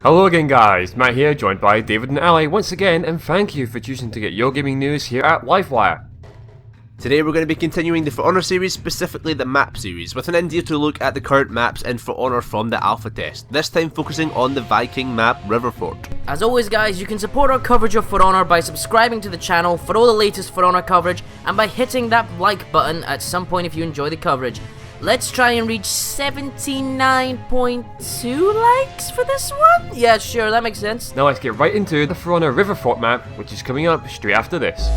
Hello again guys, Matt here, joined by David and Ali once again, and thank you for choosing to get your gaming news here at Livewire. Today we're going to be continuing the For Honor series, specifically the map series, with an in-depth look at the current maps in For Honor from the alpha test, this time focusing on the Viking map Riverfort. As always guys, you can support our coverage of For Honor by subscribing to the channel for all the latest For Honor coverage, and by hitting that like button at some point if you enjoy the coverage. Let's try and reach 79.2 likes for this one? Yeah, sure, that makes sense. Now let's get right into the For Honor Riverfort map, which is coming up straight after this.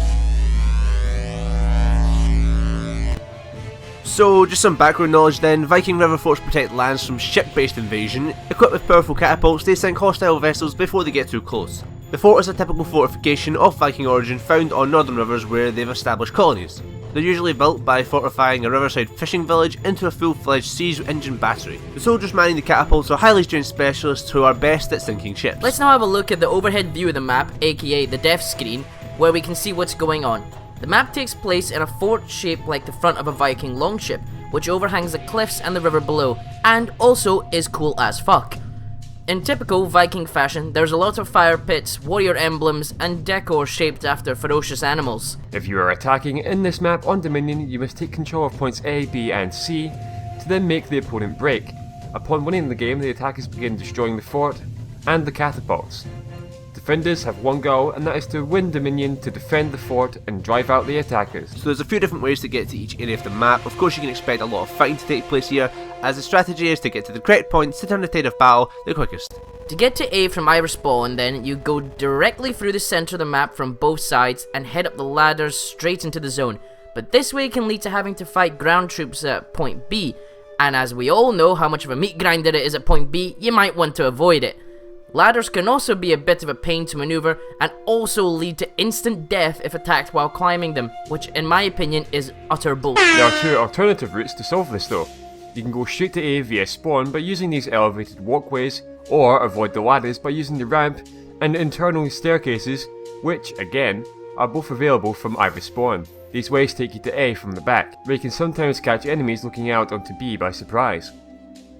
So, just some background knowledge then. Viking Riverforts protect lands from ship-based invasion. Equipped with powerful catapults, they sink hostile vessels before they get too close. The fort is a typical fortification of Viking origin found on northern rivers where they've established colonies. They're usually built by fortifying a riverside fishing village into a full-fledged siege engine battery. The soldiers manning the catapults are highly trained specialists who are best at sinking ships. Let's now have a look at the overhead view of the map, aka the death screen, where we can see what's going on. The map takes place in a fort shaped like the front of a Viking longship, which overhangs the cliffs and the river below, and also is cool as fuck. In typical Viking fashion, there's a lot of fire pits, warrior emblems, and decor shaped after ferocious animals. If you are attacking in this map on Dominion, you must take control of points A, B and C to then make the opponent break. Upon winning the game, the attackers begin destroying the fort and the catapults. Defenders have one goal, and that is to win Dominion to defend the fort and drive out the attackers. So there's a few different ways to get to each area of the map. Of course you can expect a lot of fighting to take place here, as the strategy is to get to the correct points to turn the tide of battle the quickest. To get to A from either spawn, then, you go directly through the center of the map from both sides and head up the ladders straight into the zone. But this way can lead to having to fight ground troops at point B, and as we all know how much of a meat grinder it is at point B, you might want to avoid it. Ladders can also be a bit of a pain to maneuver and also lead to instant death if attacked while climbing them, which in my opinion is utter bullshit. There are two alternative routes to solve this though. You can go straight to A via spawn by using these elevated walkways, or avoid the ladders by using the ramp and internal staircases, which, again, are both available from either spawn. These ways take you to A from the back, where you can sometimes catch enemies looking out onto B by surprise.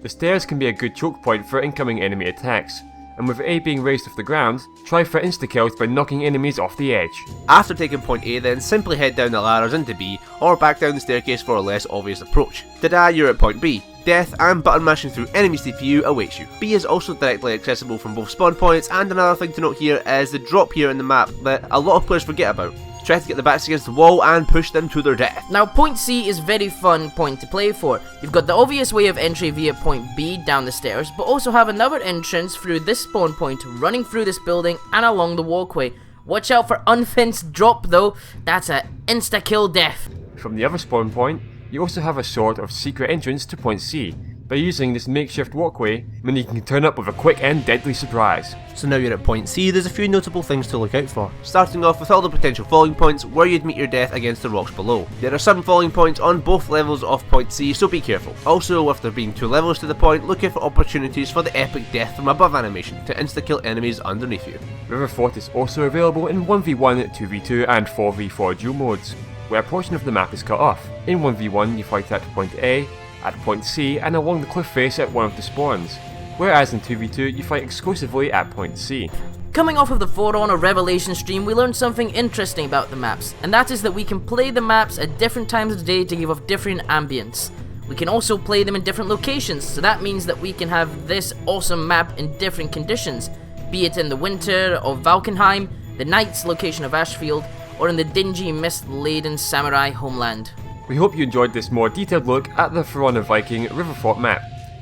The stairs can be a good choke point for incoming enemy attacks, and with A being raised off the ground, try for insta-kills by knocking enemies off the edge. After taking point A then, simply head down the ladders into B, or back down the staircase for a less obvious approach. Ta-da, you're at point B. Death and button mashing through enemy CPU awaits you. B is also directly accessible from both spawn points, and another thing to note here is the drop here in the map that a lot of players forget about. Try to get the backs against the wall and push them to their death. Now point C is very fun point to play for. You've got the obvious way of entry via point B down the stairs, but also have another entrance through this spawn point running through this building and along the walkway. Watch out for unfenced drop though, that's a insta-kill death. From the other spawn point, you also have a sort of secret entrance to point C. By using this makeshift walkway, meaning you can turn up with a quick and deadly surprise. So now you're at point C, there's a few notable things to look out for. Starting off with all the potential falling points where you'd meet your death against the rocks below. There are some falling points on both levels of point C, so be careful. Also, with there being two levels to the point, look out for opportunities for the epic death from above animation to insta-kill enemies underneath you. Riverfort is also available in 1v1, 2v2 and 4v4 dual modes, where a portion of the map is cut off. In 1v1 you fight at point A, at point C and along the cliff face at one of the spawns, whereas in 2v2 you fight exclusively at point C. Coming off of the For Honor Revelation stream, we learned something interesting about the maps, and that is that we can play the maps at different times of the day to give off different ambience. We can also play them in different locations, so that means that we can have this awesome map in different conditions, be it in the winter of Valkenheim, the night's location of Ashfield, or in the dingy mist-laden samurai homeland. We hope you enjoyed this more detailed look at the For Honor Viking Riverfort map.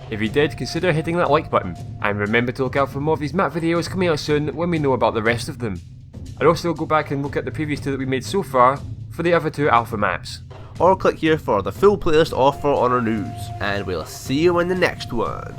If you did, consider hitting that like button, and remember to look out for more of these map videos coming out soon when we know about the rest of them. I'd also go back and look at the previous two that we made so far for the other two alpha maps. Or click here for the full playlist of For Honor news, and we'll see you in the next one.